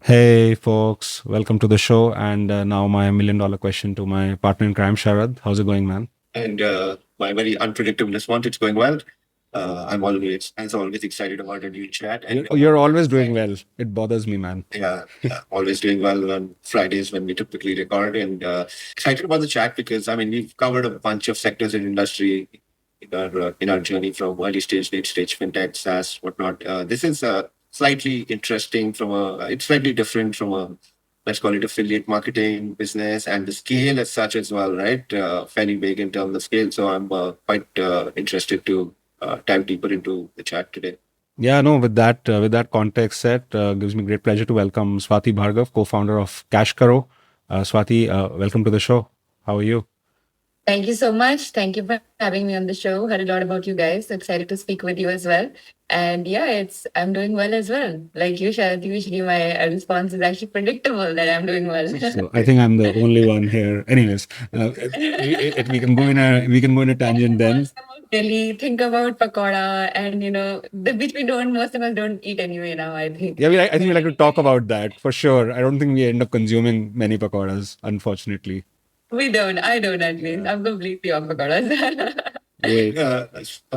Hey, folks, welcome to the show. And now, my $1 million question to my partner in crime, Sharad. How's it going, man? And my very unpredictable response, it's going well. I'm always, as always, excited about a new chat. And You're always doing well. It bothers me, man. yeah, always doing well on Fridays when we typically record. And excited about the chat because, I mean, we've covered a bunch of sectors in industry in our journey from early stage, late stage, fintech, SaaS, whatnot. This is slightly interesting it's slightly different from let's call it affiliate marketing business and the scale as such as well, right? Fairly big in terms of scale. So I'm quite interested to dive deeper into the chat today. Yeah, no, with that context set, gives me great pleasure to welcome Swati Bhargav, co-founder of Cash Karo. Swati, welcome to the show. How are you? Thank you so much. Thank you for having me on the show. Heard a lot about you guys. So excited to speak with you as well. And yeah, I'm doing well as well. Like you said, usually my response is actually predictable that I'm doing well. So I think I'm the only one here. Anyways, we can go in a tangent then. Really think about pakoda and which most of us don't eat anyway now, I think. Yeah, I think we like to talk about that for sure. I don't think we end up consuming many pakoras, unfortunately. We don't. I don't at least. I'm completely off pakodas. Wait. I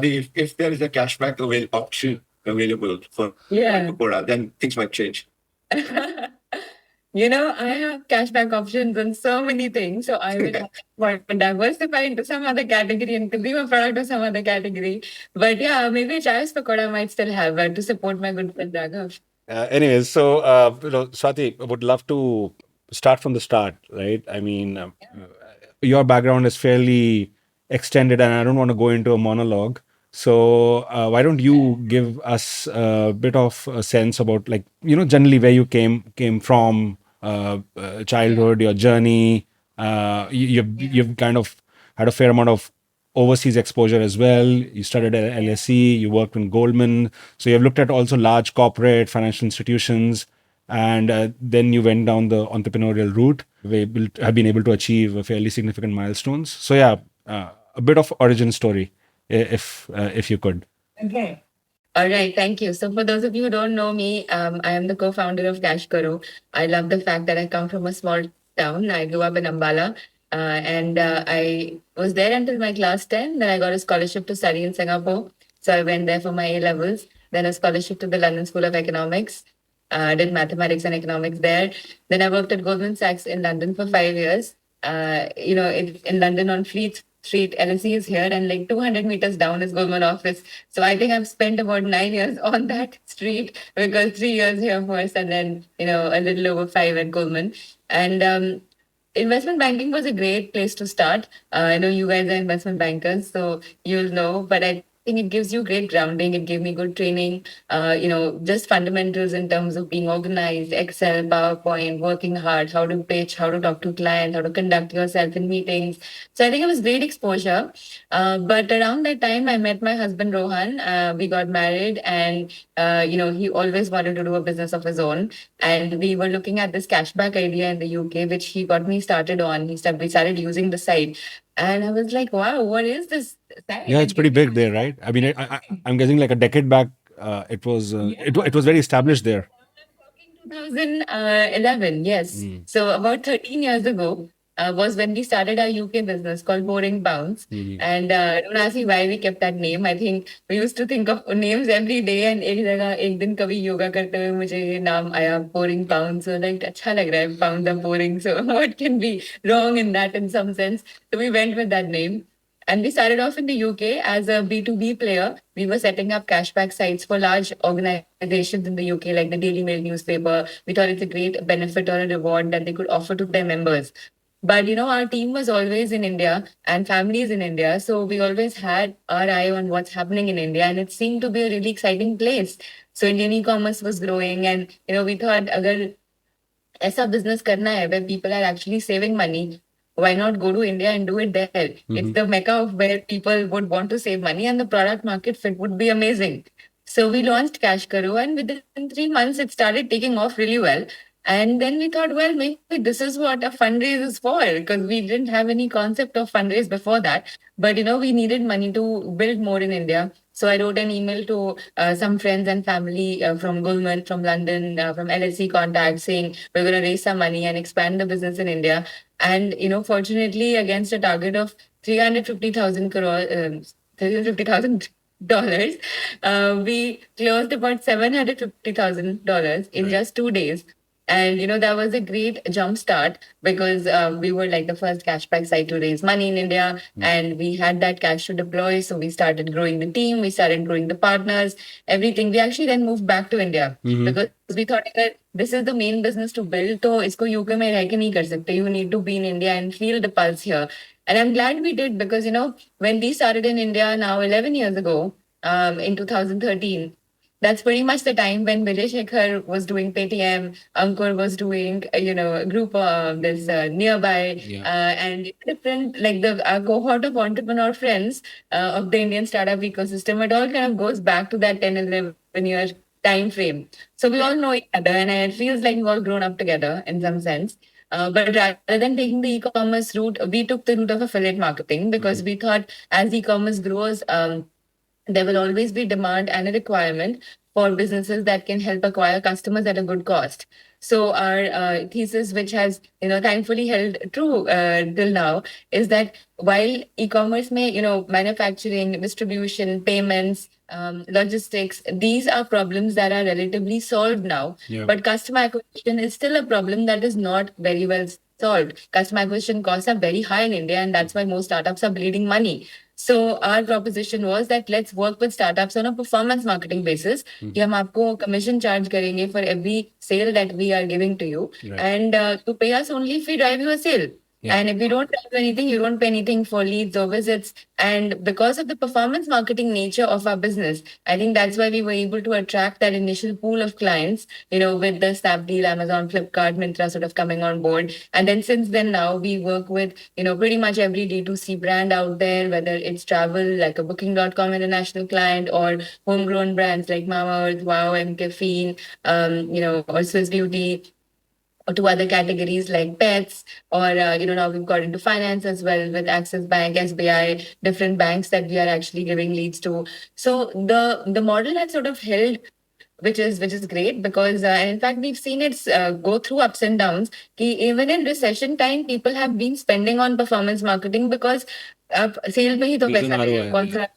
mean, if there is a cashback option available for Yeah. Pakora, then things might change. I have cashback options on so many things. So I will want to diversify into some other category and consume a product of some other category. But yeah, maybe Chai's Pakoda might still have to support my good friend Raghav. Anyways, so Swati, I would love to start from the start, right? I mean, your background is fairly extended, and I don't want to go into a monologue. So why don't you give us a bit of a sense about, like, generally where you came from, childhood, your journey. You've kind of had a fair amount of overseas exposure as well. You studied at LSE, you worked in Goldman, so you've looked at also large corporate financial institutions, and then you went down the entrepreneurial route. Have been able to achieve fairly significant milestones. So yeah, a bit of origin story, if you could. Okay. All right, thank you. So, for those of you who don't know me, I am the co-founder of Cash Karo. I love the fact that I come from a small town. I grew up in Ambala, and I was there until my class 10. Then I got a scholarship to study in Singapore. So I went there for my A levels. Then a scholarship to the London School of Economics. Did mathematics and economics there. Then I worked at Goldman Sachs in London for 5 years. In London on Fleet Street, LSE is here, and like 200 meters down is Goldman office. So I think I've spent about 9 years on that street because 3 years here first, and then a little over 5 at Goldman. And investment banking was a great place to start. I know you guys are investment bankers, so you'll know, but I think it gives you great grounding. It gave me good training, just fundamentals in terms of being organized, Excel, PowerPoint, working hard, how to pitch, how to talk to clients, how to conduct yourself in meetings. So I think it was great exposure. But around that time, I met my husband, Rohan. We got married, and, he always wanted to do a business of his own. And we were looking at this cashback idea in the UK, which he got me started on. We started using the site. And I was like, wow, what is this site? Yeah, it's pretty big there, right? I mean, I'm guessing like a decade back, it was very established there. 2011, yes. So about 13 years ago was when we started our UK business called Boring Bounce. And don't ask me why we kept that name. I think we used to think of names every day, and एक दिन कभी योगा करते हुए मुझे ये नाम आया Boring Bounce. So like अच्छा लग रहा है, pound the boring. So what can be wrong in that in some sense? So we went with that name. And we started off in the UK as a B2B player. We were setting up cashback sites for large organizations in the UK, like the Daily Mail newspaper. We thought it's a great benefit or a reward that they could offer to their members. But our team was always in India and families in India. So we always had our eye on what's happening in India. And it seemed to be a really exciting place. So Indian e-commerce was growing. And, we thought, agar ऐसा business करना है where people are actually saving money, why not go to India and do it there? It's the mecca of where people would want to save money, and the product market fit would be amazing. So we launched Cash Karo, and within 3 months, it started taking off really well. And then we thought, well, maybe this is what a fundraise is for, because we didn't have any concept of fundraise before that. But we needed money to build more in India. So I wrote an email to some friends and family from Goldman, from London, from LSE contacts saying we're going to raise some money and expand the business in India. And, fortunately, against a target of 350,000 crore, $350,000, we closed about $750,000 in just 2 days. And that was a great jump start because we were like the first cashback site to raise money in India, and we had that cash to deploy. So we started growing the team, we started growing the partners, everything. We actually then moved back to India because we thought that this is the main business to build. So isko UK mein reh ke nahi kar sakte. You need to be in India and feel the pulse here. And I'm glad we did because when we started in India now 11 years ago, in 2013. That's pretty much the time when Vijay Shekhar was doing Paytm, Ankur was doing, a group of this nearby, and different, like the cohort of entrepreneur friends of the Indian startup ecosystem. It all kind of goes back to that 10, 11-year time frame. So we all know each other, and it feels like we've all grown up together in some sense. But rather than taking the e-commerce route, we took the route of affiliate marketing because we thought as e-commerce grows, there will always be demand and a requirement for businesses that can help acquire customers at a good cost. So our thesis, which has thankfully held true till now, is that while e-commerce may manufacturing, distribution, payments, logistics, these are problems that are relatively solved now. Yeah. But customer acquisition is still a problem that is not very well solved. Customer acquisition costs are very high in India, and that's why most startups are bleeding money. So our proposition was that let's work with startups on a performance marketing basis. कि हम आपको commission charge करेंगे for every sale that we are giving to you, Right. and to pay us only if we drive you a sale. Yeah. And if we don't drive anything, you don't pay anything for leads or visits. And because of the performance marketing nature of our business, I think that's why we were able to attract that initial pool of clients, with the Snapdeal, Amazon, Flipkart, Myntra sort of coming on board. And then since then now we work with, pretty much every D2C brand out there, whether it's travel like a Booking.com international client or homegrown brands like Mamaearth, Wow, MCaffeine, or Swiss Beauty, or to other categories like pets, or now we've got into finance as well with Axis Bank, SBI, different banks that we are actually giving leads to. So the model has sort of held, which is great because in fact we've seen it go through ups and downs. Even in recession time, people have been spending on performance marketing because sales में ही तो There's an पैसा ROI, है, कौन सा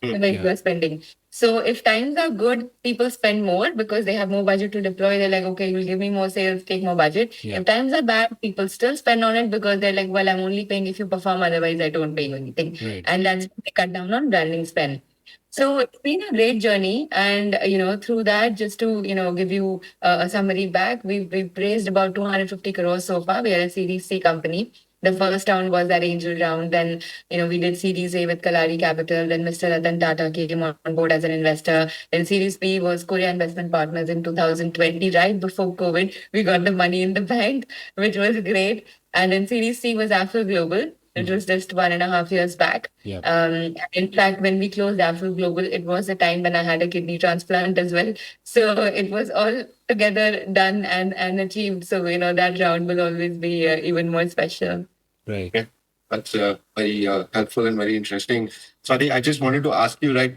you are spending. So if times are good, people spend more because they have more budget to deploy. They're like, okay, you'll give me more sales, take more budget. Yeah. If times are bad, people still spend on it because they're like, well, I'm only paying if you perform, otherwise I don't pay you anything. Right. And that's they cut down on branding spend. So it's been a great journey, and through that, just to give you a summary back, we've raised about 250 crores so far. We are a Series C company. The first round was that angel round. Then we did Series A with Kalari Capital. Then Mr. Ratan Tata came on board as an investor. Then Series B was Korea Investment Partners in 2020, right before COVID. We got the money in the bank, which was great. And then Series C was Afro Global. It was just 1.5 years back. Yeah. In fact, when we closed Afro Global, it was the time when I had a kidney transplant as well. So it was all together done and achieved. So, that round will always be even more special. Right. Yeah, that's very helpful and very interesting. Sorry, I just wanted to ask you, right?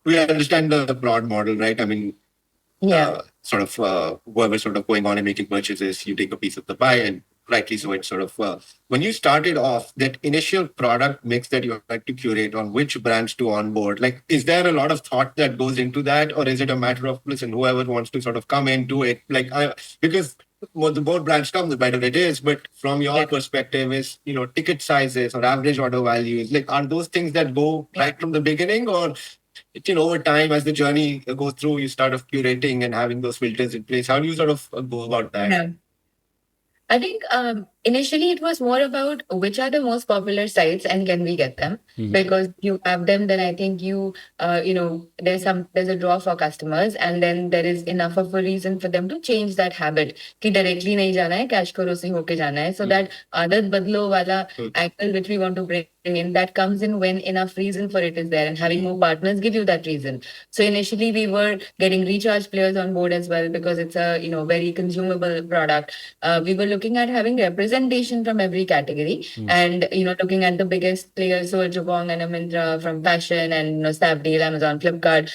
We understand the broad model, right? I mean, sort of whoever's sort of going on and making purchases, you take a piece of the pie, and rightly so, it's sort of when you started off, that initial product mix that you had to curate on which brands to onboard, like, is there a lot of thought that goes into that, or is it a matter of, listen, whoever wants to sort of come into it, like, because the more brands come, the better it is. But from your perspective, is ticket sizes or average order values, like, are those things that go right from the beginning, or over time as the journey goes through, you start of curating and having those filters in place? How do you sort of go about that? Yeah. I think initially it was more about which are the most popular sites and can we get them? Because you have them, then I think there's a draw for customers, and then there is enough of a reason for them to change that habit. कि directly नहीं जाना है, cash करो से होके जाना है. So that आदत बदलो वाला angle which we want to bring in, that comes in when enough reason for it is there, and having more partners give you that reason. So initially we were getting recharge players on board as well because it's a very consumable product. We were looking at having representatives representation from every category. And, looking at the biggest players, so Jabong and Myntra from fashion, and, Snapdeal, Amazon, Flipkart,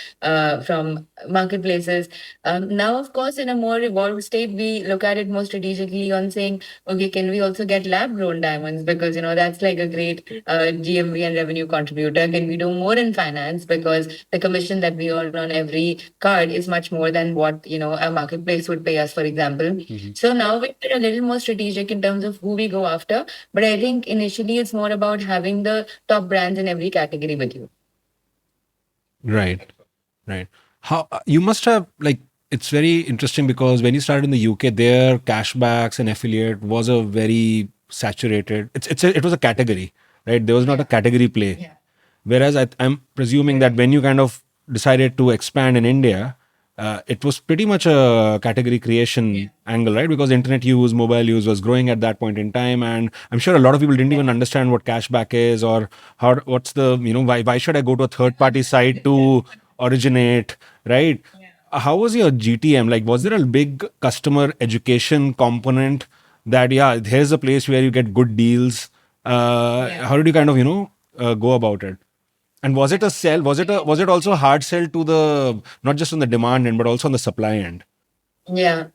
from marketplaces. Now, of course, in a more evolved state, we look at it more strategically on saying, okay, can we also get lab grown diamonds? Because, that's like a great GMV and revenue contributor. Can we do more in finance? Because the commission that we earn on every card is much more than what, a marketplace would pay us, for example. So now we're a little more strategic in terms of who we go after. But I think initially it's more about having the top brands in every category with you. Right. How you must have, like, it's very interesting because when you started in the UK, their cashbacks and affiliate was a very saturated. It was a category, right? There was not a category play. Yeah. Whereas I'm presuming that when you kind of decided to expand in India, it was pretty much a category creation angle, right? Because internet use, mobile use was growing at that point in time, and I'm sure a lot of people didn't even understand what cashback is, or what's the, why should I go to a third party site to originate, right? How was your GTM? Like, was there a big customer education component that, here's a place where you get good deals? How did you kind of, go about it? And was it a sell? Was it also a hard sell to the, not just on the demand end, but also on the supply end? Yeah.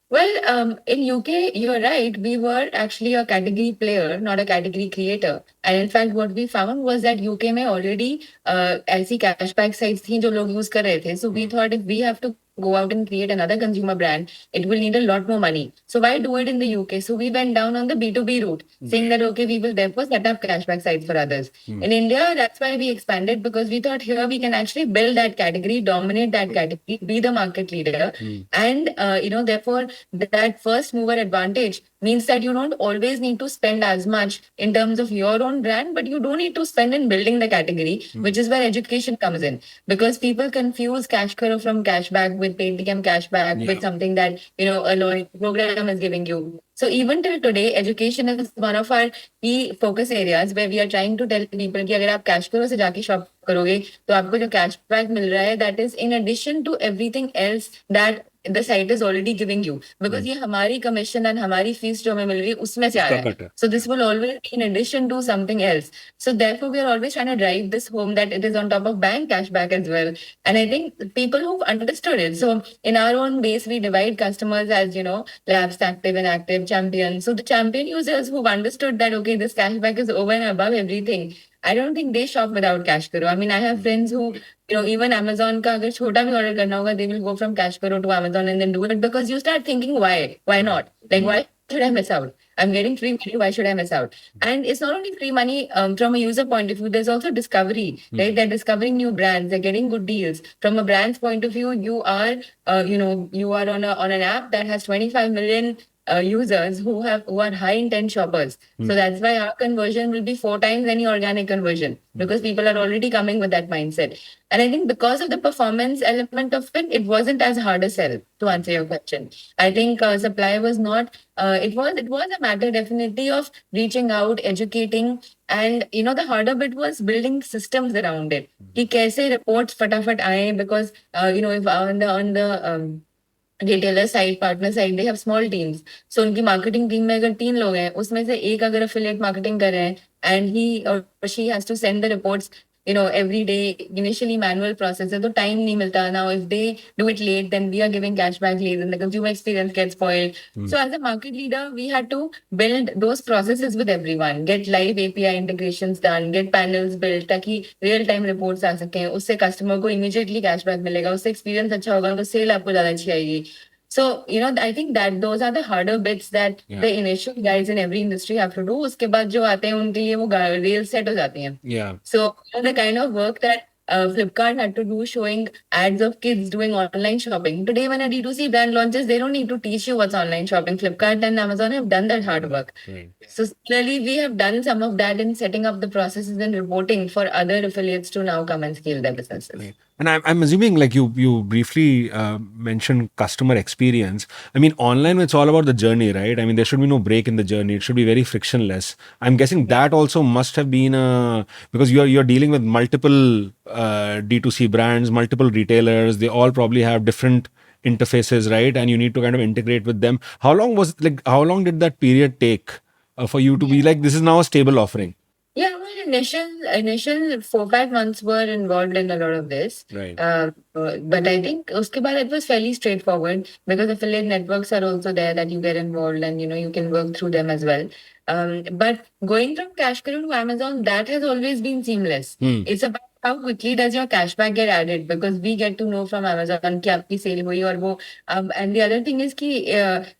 Well, in UK, you're right. We were actually a category player, not a category creator. And in fact, what we found was that UK में already ऐसी cashback sites थी जो लोग use कर रहे थे. So we thought if we have to go out and create another consumer brand, it will need a lot more money. So why do it in the UK? So we went down on the B2B route, saying that, okay, we will therefore set up cashback sites for others. In India, that's why we expanded, because we thought here we can actually build that category, dominate that category, be the market leader. And, therefore, that first mover advantage means that you don't always need to spend as much in terms of your own brand, but you don't need to spend in building the category, which is where education comes in. Because people confuse Cash Karo from cashback with Paytm cashback with something that, a loyalty program is giving you. So even till today, education is one of our key focus areas where we are trying to tell people कि अगर आप Cash Karo से जाके shop करोगे तो आपको जो cashback मिल रहा है, that is in addition to everything else that the site is already giving you, because ये हमारी commission and हमारी fees जो हमें मिल रही है उसमें से आ रहा है. So this will always be in addition to something else. So therefore we are always trying to drive this home that it is on top of bank cashback as well. And I think people who've understood it. So in our own base, we divide customers as, lapsed, active, and active, champion. So the champion users who've understood that, okay, this cashback is over and above everything, I don't think they shop without Cash Karo. I mean, I have friends who, even Amazon का अगर छोटा भी order करना होगा, they will go from Cash Karo to Amazon and then do it, because you start thinking, why? Why not? Like, why should I miss out? I'm getting free money. Why should I miss out? And it's not only free money from a user point of view. There's also discovery, right? They're discovering new brands. They're getting good deals. From a brand's point of view, you are, you are on an app that has 25 million users who are high intent shoppers. So that's why our conversion will be 4 times any organic conversion, because people are already coming with that mindset. And I think because of the performance element of it, it wasn't as hard a sell, to answer your question. I think supply was not, it was a matter definitely of reaching out, educating, and the harder bit was building systems around it. कि कैसे reports फटाफट आए, because if on the retailer side, partner side, they have small teams. So उनकी marketing team में अगर 3 लोग हैं, उसमें से एक अगर affiliate marketing कर रहे हैं, and he or she has to send the reports, every day, initially manual process है, तो time नहीं मिलता. Now if they do it late, then we are giving cashback leads and the consumer experience gets spoiled. So as a market leader, we had to build those processes with everyone, get live API integrations done, get panels built ताकि real time reports आ सकें, उससे customer को immediately cashback मिलेगा, उससे experience अच्छा होगा, तो sale आपको ज़्यादा अच्छी आएगी. So, I think that those are the harder bits that the initial guys in every industry have to do. उसके बाद जो आते हैं उनके लिए वो real set हो जाती हैं. Yeah. So the kind of work that Flipkart had to do, showing ads of kids doing online shopping. Today, when a D2C brand launches, they don't need to teach you what's online shopping. Flipkart and Amazon have done that hard work. Right. So clearly, we have done some of that in setting up the processes and reporting for other affiliates to now come and scale their businesses. Right. And I'm assuming, like you briefly mentioned customer experience. I mean, online, it's all about the journey, right? I mean, there should be no break in the journey. It should be very frictionless. I'm guessing that also must have been because you're dealing with multiple D2C brands, multiple retailers. They all probably have different interfaces, right? And you need to kind of integrate with them. How long did that period take for you to be like, this is now a stable offering? Yeah, well, initial 4-5 months were involved in a lot of this. Right. But I think uske baad it was fairly straightforward because affiliate networks are also there that you get involved and you can work through them as well. But going from Cashkaro to Amazon, that has always been seamless. It's about how quickly does your cashback get added because we get to know from Amazon कि आपकी sale हुई और वो and the other thing is कि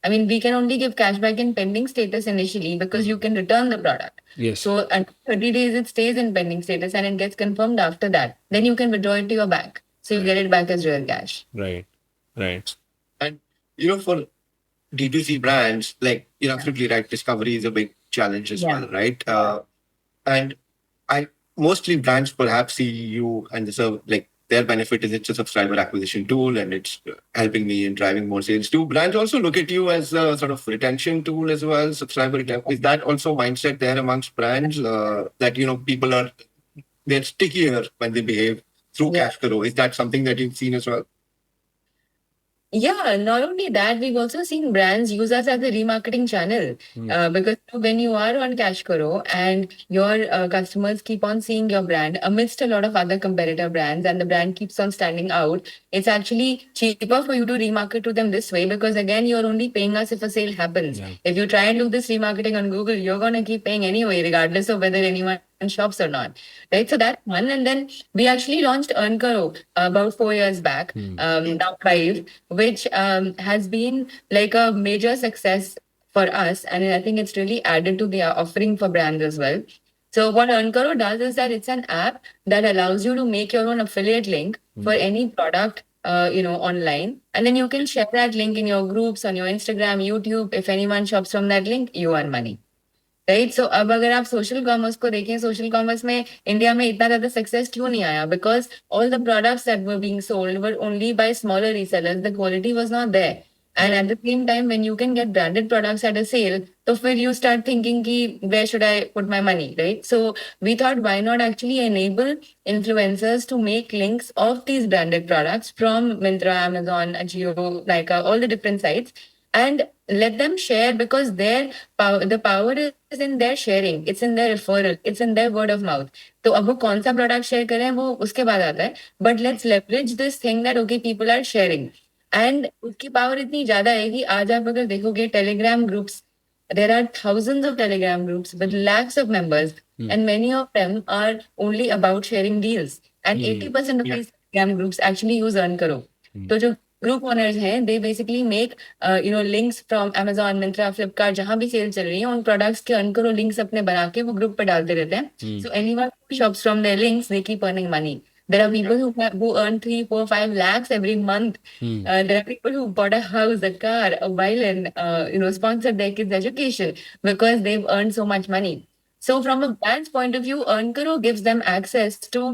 I mean we can only give cashback in pending status initially because you can return the product. Yes. So until 30 days it stays in pending status and it gets confirmed after that. Then you can withdraw it to your bank. So you get it back as real cash. Right. And for D2C brands, like you're absolutely right, discovery is a big challenge as Yeah. well, right? And I mostly brands perhaps see you and their benefit is it's a subscriber acquisition tool and it's helping me in driving more sales. Do brands also look at you as a sort of retention tool as well? Subscriber retention, is that also mindset there amongst brands that people they're stickier when they behave through Yeah. Cashkaro? Is that something that you've seen as well? Yeah, not only that, we've also seen brands use us as a remarketing channel because when you are on Cashkaro and your customers keep on seeing your brand amidst a lot of other competitor brands and the brand keeps on standing out, it's actually cheaper for you to remarket to them this way because again, you're only paying us if a sale happens. Yeah. If you try and do this remarketing on Google, you're going to keep paying anyway, regardless of whether anyone shops or not, right? So that's one. And then we actually launched Earn Karo about 4 years back, now 5, which has been like a major success for us. And I think it's really added to the offering for brands as well. So what Earn Karo does is that it's an app that allows you to make your own affiliate link for any product online. And then you can share that link in your groups, on your Instagram, YouTube. If anyone shops from that link, you earn money. Right so अब अगर आप social commerce को देखें social commerce में India में इतना ज्यादा success क्यों नहीं आया because all the products that were being sold were only by smaller resellers the quality was not there and at the same time when you can get branded products at a sale तो फिर you start thinking कि where should I put my money right so we thought why not actually enable influencers to make links of these branded products from Myntra, Amazon, Ajio, Nykaa, all the different sites and let them share because the power is in their sharing, it's in their referral, it's in their word of mouth. तो अब वो कौन सा product share करें वो उसके बाद आता है but let's leverage this thing that okay people are sharing and उसकी पावर इतनी ज्यादा है कि आज आप अगर देखोगे Telegram groups there are thousands of telegram groups with lakhs of members and many of them are only about sharing deals and 80% of these telegram groups actually use Earn Karo. तो जो ग्रुप ओनर्स हैं they basically make links from Amazon, Myntra, Flipkart जहां भी cell चल रही है उन products के Earn Karo लिंक्स अपने बना के वो ग्रुप पे डालते रहते हैं so anyone who shops from their links they keep earning money. There are people who earn 3, 4, 5 lakhs every month. There are people who bought a house, a car, a violin, sponsored their kids' education because they've earned so much money. So from a brand's point of view, Earn Karo gives them access to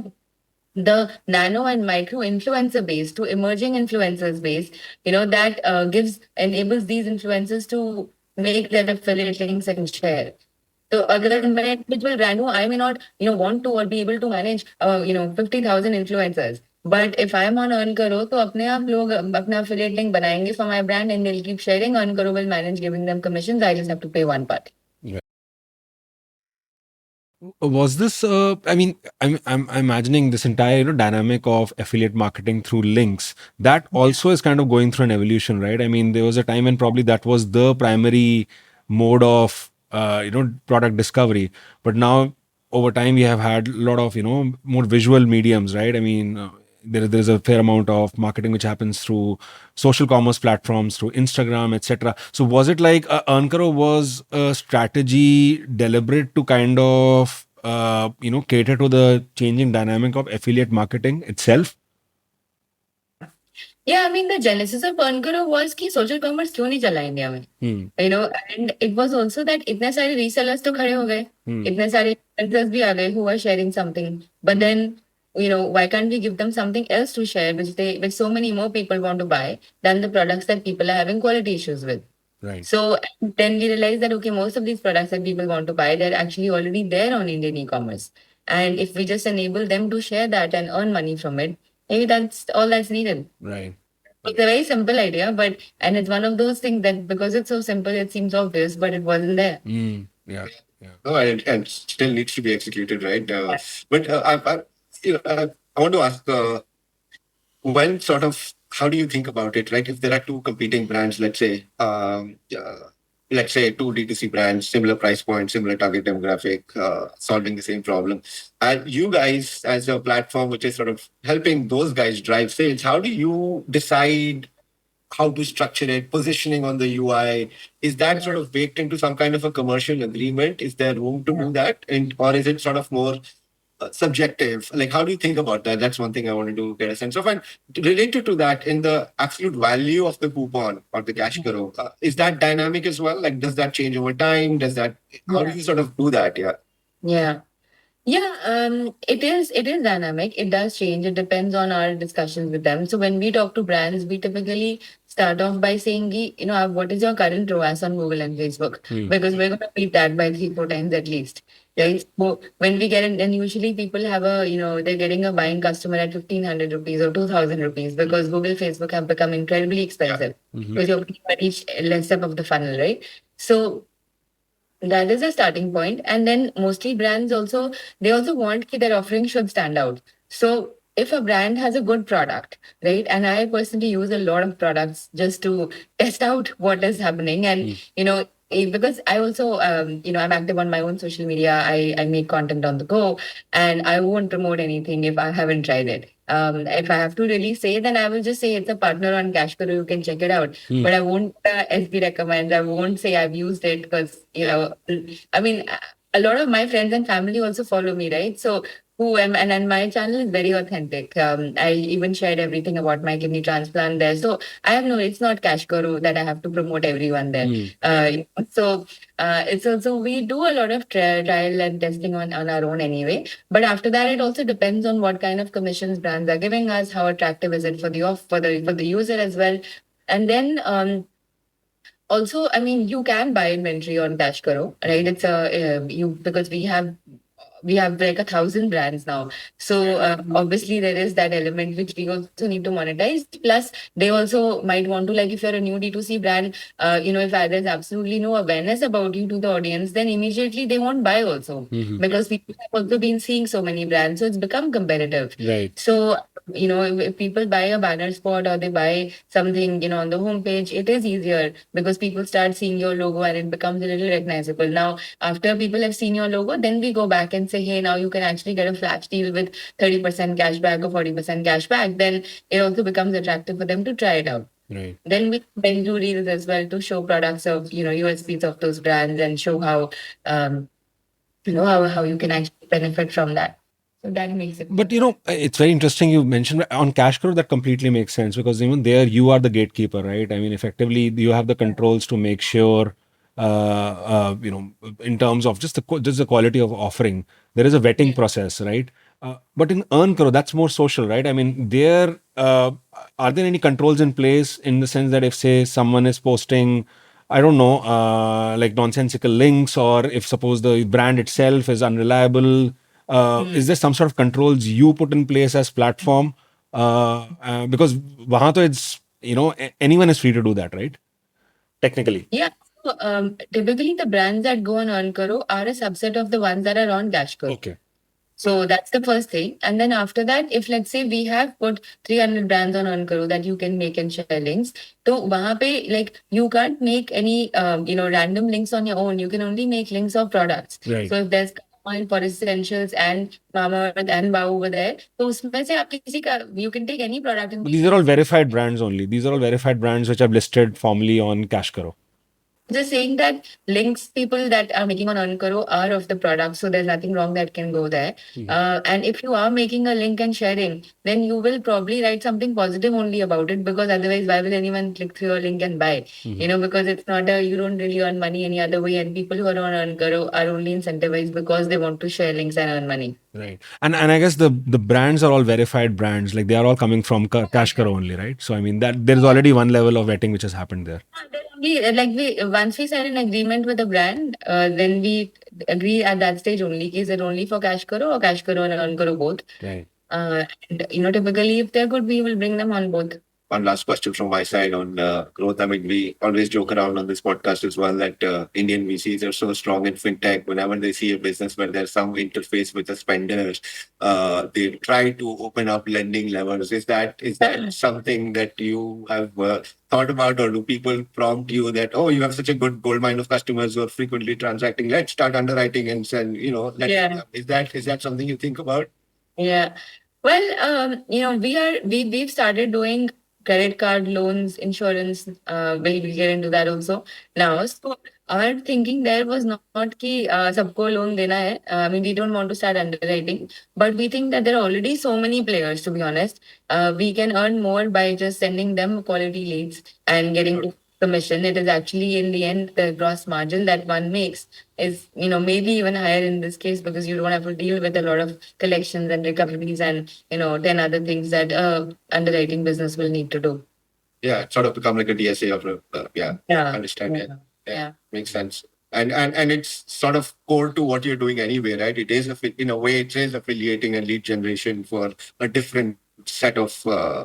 the nano and micro influencer base, to emerging influencers base, that enables these influencers to make their affiliate links and share. So अगर मैं individual brand हूँ, I may not, want to or be able to manage, 50,000 influencers. But if I am on Earn Karo, तो अपने आप लोग अपना affiliate link बनाएंगे for my brand and they'll keep sharing. Earn Karo will manage giving them commissions. I just have to pay one part. Was this I mean I'm imagining this entire dynamic of affiliate marketing through links that also is kind of going through an evolution, right? I mean there was a time when probably that was the primary mode of product discovery, but now over time we have had a lot of more visual mediums, right? I mean there's a fair amount of marketing which happens through social commerce platforms, through Instagram, etc. So was it like Earn Karo was a strategy deliberate to kind of cater to the changing dynamic of affiliate marketing itself? Yeah, I mean the genesis of Earn Karo was कि social commerce क्यों नहीं चला India में, and it was also that इतने सारे resellers तो खड़े हो गए, इतने सारे influencers भी आ गए who are sharing something, but then why can't we give them something else to share which so many more people want to buy than the products that people are having quality issues with. Right. So then we realized that okay, most of these products that people want to buy, they're actually already there on Indian e-commerce, and if we just enable them to share that and earn money from it, maybe that's all that's needed. Right. It's a very simple idea, and it's one of those things that because it's so simple, it seems obvious, but it wasn't there. Yeah. No, and still needs to be executed, right? But I want to ask, when sort of, how do you think about it, right? If there are two competing brands, let's say two D2C brands, similar price point, similar target demographic, solving the same problem, and you guys as a platform which is sort of helping those guys drive sales, how do you decide how to structure it, positioning on the UI? Is that sort of baked into some kind of a commercial agreement? Is there room to do that? Or is it sort of more subjective? Like, how do you think about that? That's one thing I wanted to get a sense of. And related to that, in the absolute value of the coupon or the cash karo, is that dynamic as well? Like, does that change over time? How do you sort of do that? Yeah. Yeah. Yeah, it is dynamic. It does change. It depends on our discussions with them. So when we talk to brands, we typically start off by saying, what is your current ROAS on Google and Facebook? Because we're going to beat that by 3-4 times at least. Right? So when we get in, and usually people have they're getting a buying customer at 1,500 rupees or 2,000 rupees because Google, Facebook have become incredibly expensive because you're at each less step of the funnel, right? So that is a starting point. And then mostly brands also, they also want their offering should stand out. So if a brand has a good product, right? And I personally use a lot of products just to test out what is happening. And, because I also, I'm active on my own social media. I make content on the go and I won't promote anything if I haven't tried it. If I have to really say, then I will just say it's a partner on Cashkaro. You can check it out. But I won't SB recommend. I won't say I've used it because, I mean, a lot of my friends and family also follow me, right? So and my channel is very authentic. I even shared everything about my kidney transplant there. So it's not Cashkaro that I have to promote everyone there. It's also, we do a lot of trial and testing on our own anyway. But after that, it also depends on what kind of commissions brands are giving us, how attractive is it for the user as well. And then also, I mean, you can buy inventory on Cashkaro, right? It's because we have like 1,000 brands now. So obviously there is that element which we also need to monetize. Plus, they also might want to, like, if you're a new D2C brand, if there's absolutely no awareness about you to the audience, then immediately they won't buy also because people have also been seeing so many brands. So it's become competitive. Right. So, if people buy a banner spot or they buy something, on the homepage, it is easier because people start seeing your logo and it becomes a little recognizable. Now, after people have seen your logo, then we go back and say, hey, now you can actually get a flash deal with 30% cashback or 40% cashback. Then it also becomes attractive for them to try it out. Right. Then we do reels as well to show products of, USPs of those brands and show how, how you can actually benefit from that. So that makes it. But it's very interesting you mentioned on Cashkaro, that completely makes sense because even there you are the gatekeeper, right? I mean, effectively you have the controls to make sure, in terms of just the quality of offering, there is a vetting process, right? But in Earn Karo, that's more social, right? I mean, are there any controls in place in the sense that if, say, someone is posting, I don't know, like nonsensical links, or if suppose the brand itself is unreliable, is there some sort of controls you put in place as platform? Because wahan to it's, anyone is free to do that, right? Technically. Yeah. So, typically the brands that go on Earn Karo are a subset of the ones that are on Cashkaro. Okay. So that's the first thing. And then after that, if let's say we have put 300 brands on Earn Karo that you can make and share links, so wahan pe, like, you can't make any random links on your own. You can only make links of products. Right. So if there's Forest Essentials and Mamaearth and Wow over there, so usme se aap kisi ka, you can take any product. But these are all verified brands only. These are all verified brands which I've listed formally on Cashkaro. Just saying that links people that are making on Earn Karo are of the product, so there's nothing wrong that can go there. And if you are making a link and sharing, then you will probably write something positive only about it, because otherwise, why will anyone click through your link and buy? Because it's not you don't really earn money any other way, and people who are on Earn Karo are only incentivized because they want to share links and earn money. Right. And I guess the brands are all verified brands, like they are all coming from Cashkaro only, right? So I mean that there is already one level of vetting which has happened there. Once we sign an agreement with a brand, then we agree at that stage only, is it only for Cashkaro or Cashkaro and Earn Karo both? Right. And typically if they're good, we will bring them on both. one last question from my side on growth. I mean, we always joke around on this podcast as well that Indian VCs are so strong in fintech. Whenever they see a business where there's some interface with the spenders, they try to open up lending levers. Is that something that you have thought about, or do people prompt you that, oh, you have such a good gold mine of customers who are frequently transacting, let's start underwriting and send, Yeah. is that something you think about? Yeah. Well, we've started doing credit card loans, insurance. We'll get into that also now. So our thinking there was not कि सबको loan देना है. I mean, we don't want to start underwriting, but we think that there are already so many players. To be honest, we can earn more by just sending them quality leads and getting commission. It is actually in the end the gross margin that one makes is maybe even higher in this case because you don't have to deal with a lot of collections and recoveries and 10 other things that underwriting business will need to do. Yeah, it sort of become like a DSA of yeah, Yeah. understand. Yeah, Yeah. makes sense. And it's sort of core to what you're doing anyway, right? It is in a way it is affiliating and lead generation for a different set of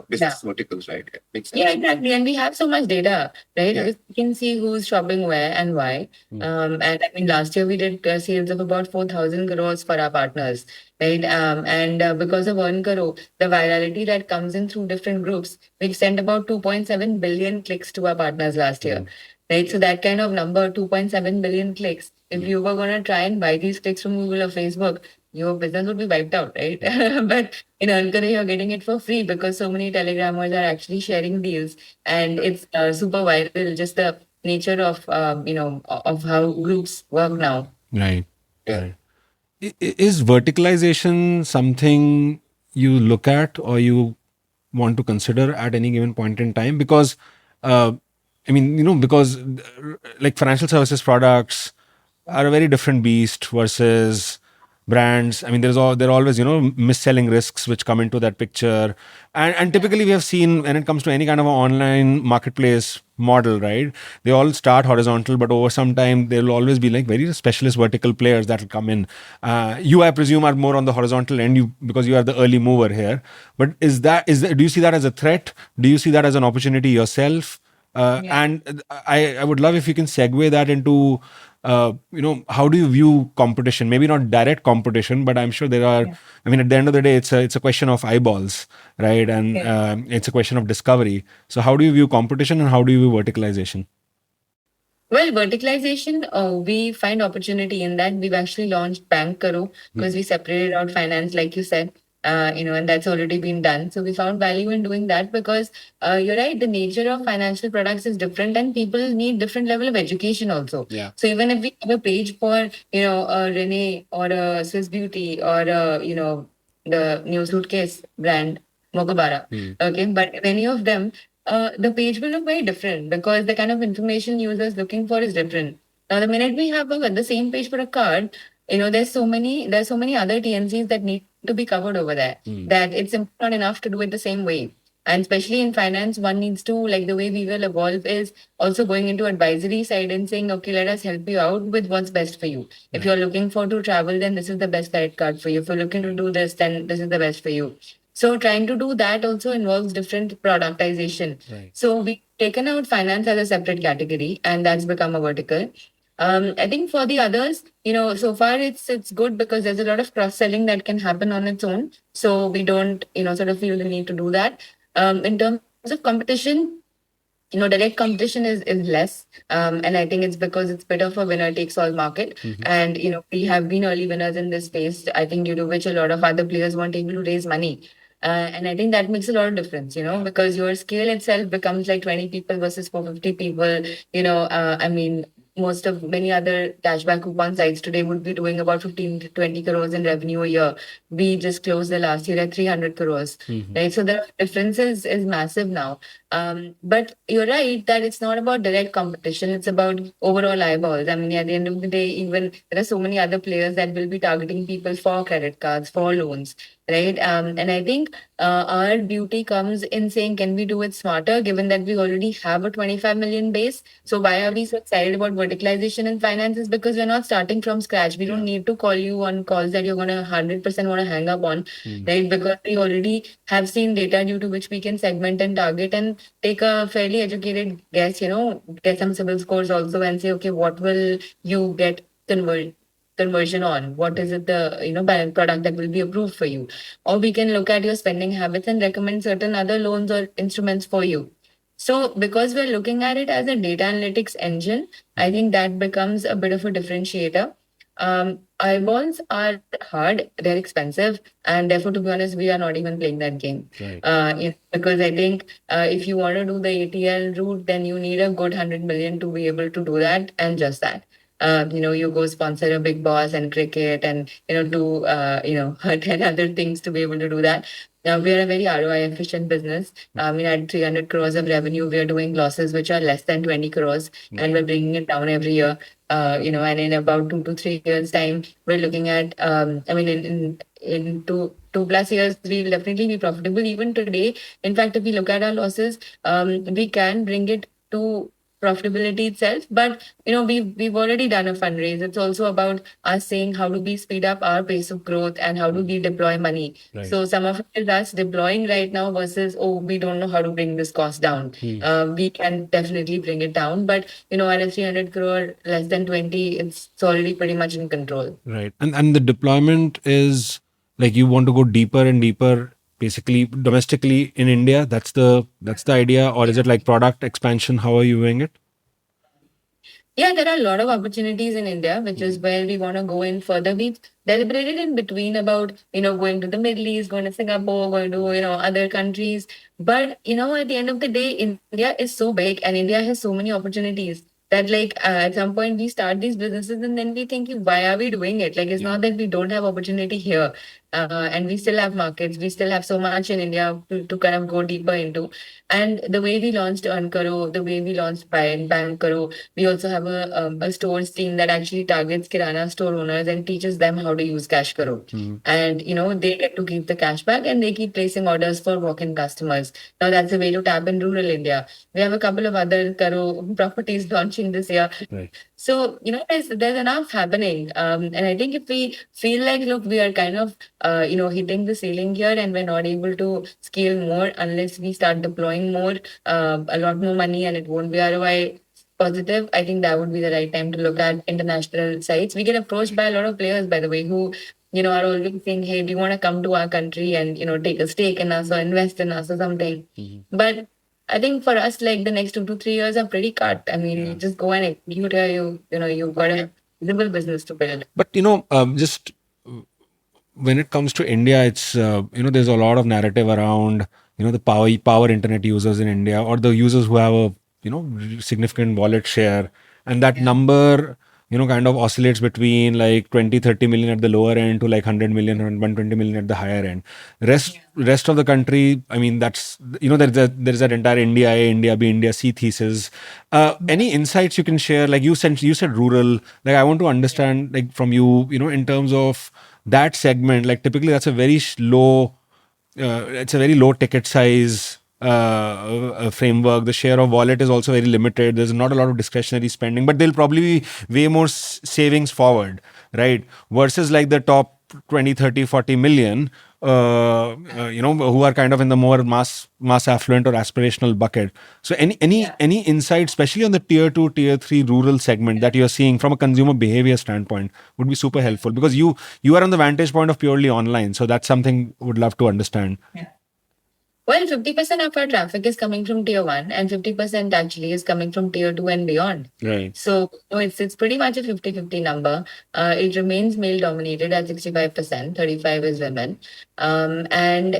business verticals, right? Yeah, makes sense. Yeah, exactly. And we have so much data, right? Yeah. We can see who's shopping where and why. And I mean, last year we did sales of about 4,000 crores for our partners, right? And because of Earn Karo, the virality that comes in through different groups, we sent about 2.7 billion clicks to our partners last year, right? So that kind of number, 2.7 billion clicks, if you were going to try and buy these clicks from Google or Facebook, your business would be wiped out, right? But in Earn you're getting it for free because so many Telegrammers are actually sharing deals, and it's super viral. Just the nature of of how groups work now. Right. Yeah. Right. Is verticalization something you look at or you want to consider at any given point in time? Because, because like financial services products are a very different beast versus brands. I mean, there are always, mis-selling risks which come into that picture. And typically we have seen when it comes to any kind of an online marketplace model, right? They all start horizontal, but over some time there will always be like very specialist vertical players that will come in. You, I presume, are more on the horizontal end because you are the early mover here. But do you see that as a threat? Do you see that as an opportunity yourself? And I would love if you can segue that into how do you view competition? Maybe not direct competition, but I'm sure there are. I mean, at the end of the day, it's a question of eyeballs, right? And it's a question of discovery. So, how do you view competition, and how do you view verticalization? Well, verticalization, we find opportunity in that. We've actually launched Bank Karo because we separated out finance, like you said, and that's already been done. So we found value in doing that because you're right, the nature of financial products is different and people need different level of education also. Yeah. So even if we have a page for, a Rene or a Swiss Beauty or, the new suitcase brand, Mokobara, okay, but if any of them, the page will look very different because the kind of information users looking for is different. Now, the minute we have the same page for a card, there's so many other TNCs that need to be covered over there that it's not enough to do it the same way. And especially in finance, one needs to, like the way we will evolve is also going into advisory side and saying, okay, let us help you out with what's best for you. If you're looking for to travel, then this is the best credit card for you. If you're looking to do this, then this is the best for you. So trying to do that also involves different productization. Right. So we've taken out finance as a separate category and that's become a vertical. I think for the others, so far it's good because there's a lot of cross-selling that can happen on its own. So we don't, sort of feel the need to do that. In terms of competition, direct competition is less. And I think it's because it's a bit of a winner takes all market. And, we have been early winners in this space, I think due to which a lot of other players weren't able to raise money. And I think that makes a lot of difference, because your scale itself becomes like 20 people versus 450 people, I mean, many other cashback coupon sites today would be doing about 15 to 20 crores in revenue a year. We just closed the last year at 300 crores, right? So the difference is massive now. But you're right that it's not about direct competition. It's about overall eyeballs. I mean, at the end of the day, even there are so many other players that will be targeting people for credit cards, for loans, right? And I think our beauty comes in saying, can we do it smarter, given that we already have a 25 million base? So why are we so excited about verticalization in finances? Because we're not starting from scratch. We don't need to call you on calls that you're gonna 100% want to hang up on, right? Because we already have seen data due to which we can segment and target and take a fairly educated guess, get some civil scores also and say, okay, what will you get conversion on? What is it the product that will be approved for you? Or we can look at your spending habits and recommend certain other loans or instruments for you. So because we're looking at it as a data analytics engine, I think that becomes a bit of a differentiator. Eyeballs are hard, they're expensive, and therefore, to be honest, we are not even playing that game. Right. Because I think if you want to do the ATL route, then you need a good 100 million to be able to do that, and just that. You go sponsor a big boss and cricket and, do, 10 other things to be able to do that. Now, we are a very ROI efficient business. At 300 crores of revenue, we are doing losses which are less than 20 crores, and we're bringing it down every year. And in about 2 to 3 years' time, we're looking at, in two plus years, we'll definitely be profitable. Even today, in fact, if we look at our losses, we can bring it to profitability itself. But we've already done a fundraise. It's also about us saying how do we speed up our pace of growth and how do we deploy money. Right. So some of it is us deploying right now versus, oh, we don't know how to bring this cost down. We can definitely bring it down, but at a 300 crore less than 20, it's already pretty much in control. Right. And the deployment is like you want to go deeper and deeper, basically domestically in India. That's the idea, or is it like product expansion? How are you doing it? Yeah, there are a lot of opportunities in India, which is where we want to go in further. We've deliberated in between about, going to the Middle East, going to Singapore, going to, other countries. But, at the end of the day, India is so big and India has so many opportunities that at some point we start these businesses and then we think, why are we doing it? Like, it's not that we don't have opportunity here. And we still have markets. We still have so much in India to kind of go deeper into. And the way we launched Ankaro, the way we launched Bank Karo, we also have a stores team that actually targets Kirana store owners and teaches them how to use Cash Karo. And, they get to keep the cash back and they keep placing orders for walk-in customers. Now, that's a way to tap in rural India. We have a couple of other Karo properties launching this year. Right. So, there's enough happening. And I think if we feel like, look, we are kind of, hitting the ceiling here and we're not able to scale more unless we start deploying more, a lot more money and it won't be ROI positive, I think that would be the right time to look at international sites. We get approached by a lot of players, by the way, who, are always saying, hey, do you want to come to our country and, take a stake in us or invest in us or something? But I think for us, like the next 2 to 3 years are pretty cut. I mean, you just go and execute here, you've got a visible business to build. But just when it comes to India, it's there's a lot of narrative around the power internet users in India, or the users who have a significant wallet share, and that number kind of oscillates between like 20-30 million at the lower end to like 100 million and 120 million at the higher end. Rest of the country, I mean, that's there's that entire India A, India B, India C thesis. Any insights you can share? Like you said rural. Like I want to understand like from you, in terms of that segment. Like typically that's a very low. It's a very low ticket size framework. The share of wallet is also very limited. There's not a lot of discretionary spending, but there'll probably be way more savings forward, right? Versus like the top 20, 30, 40 million, who are kind of in the more mass affluent or aspirational bucket. So any insight, especially on the tier 2, tier 3 rural segment that you're seeing from a consumer behavior standpoint would be super helpful, because you are on the vantage point of purely online. So that's something would love to understand. Yeah. Well, 50% of our traffic is coming from tier 1 and 50% actually is coming from tier 2 and beyond. Right. So it's pretty much a 50-50 number. It remains male dominated at 65%, 35 is women. And,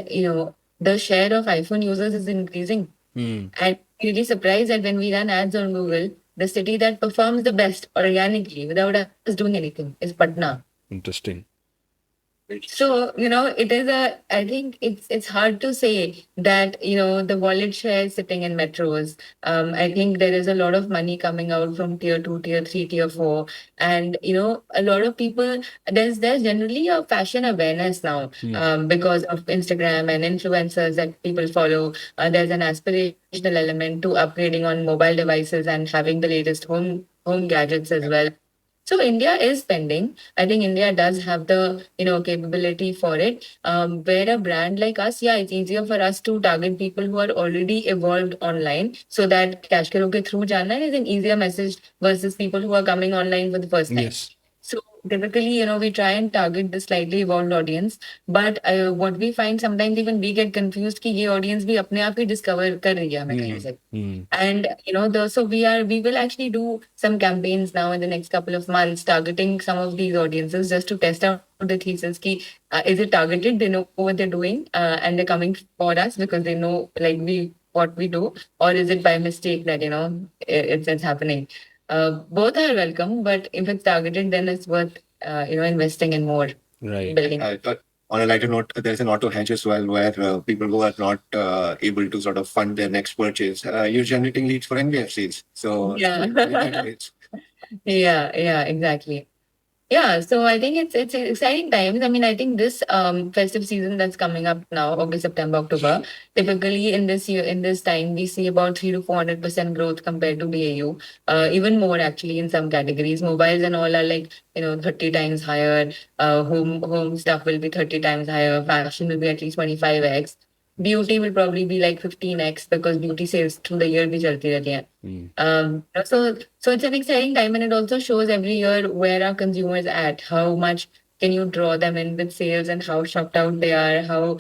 the share of iPhone users is increasing. And really surprised that when we run ads on Google, the city that performs the best organically without us doing anything is Patna. Interesting. So, it is I think it's hard to say that, the wallet share is sitting in metros. I think there is a lot of money coming out from tier two, tier three, tier four. And, a lot of people, there's generally a fashion awareness now, because of Instagram and influencers that people follow. There's an aspirational element to upgrading on mobile devices and having the latest home gadgets as well. So India is spending. I think India does have the capability for it. Where a brand like us, yeah, it's easier for us to target people who are already evolved online, so that Cash Karo ke through jana is an easier message versus people who are coming online for the first time. Yes. So typically, we try and target the slightly evolved audience, but what we find sometimes even we get confused कि ये audience भी अपने आप ही discover कर रही है हमें कहीं से. And so we will actually do some campaigns now in the next couple of months targeting some of these audiences just to test out the thesis ki, is it targeted, they know what they're doing, and they're coming for us because they know like what we do, or is it by mistake that it's happening. Both are welcome, but if it's targeted, then it's worth investing in more Right. building. But on a lighter note, there's an auto hedge as well, where people who are not able to sort of fund their next purchase, you're generating leads for NBFCs. So Yeah. it's Yeah, exactly. Yeah, so I think it's exciting times. I mean, I think this festive season that's coming up now, August, September, October, typically in this year, in this time, we see about 300 to 400% growth compared to BAU. Even more actually in some categories. Mobiles and all are like 30 times higher. Home stuff will be 30 times higher. Fashion will be at least 25x. Beauty will probably be like 15x because beauty sales through the year bhi chalti rehti hain. So it's an exciting time, and it also shows every year where are consumers at, how much can you draw them in with sales, and how shopped out they are, how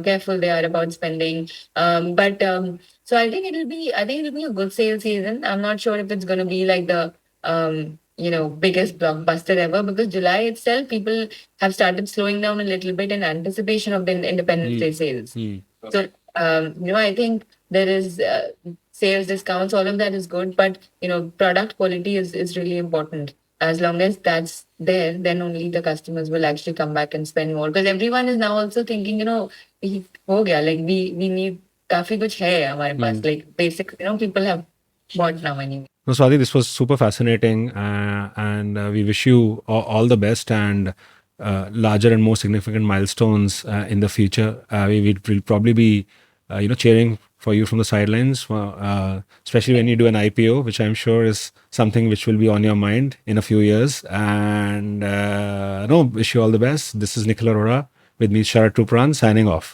careful they are about spending. But so I think it'll be a good sales season. I'm not sure if it's going to be like the biggest blockbuster ever, because July itself people have started slowing down a little bit in anticipation of the Independence Day sales. So I think there is sales discounts, all of that is good, but product quality is really important. As long as that's there, then only the customers will actually come back and spend more, because everyone is now also thinking, हो गया, like we need काफी कुछ है हमारे पास, like basic, people have bought now anyway. No, Swati, this was super fascinating, and we wish you all the best and larger and more significant milestones in the future. We'll probably be, cheering for you from the sidelines, especially when you do an IPO, which I'm sure is something which will be on your mind in a few years. And no, wish you all the best. This is Nikhil Arora with me, Sharat Tupran, signing off.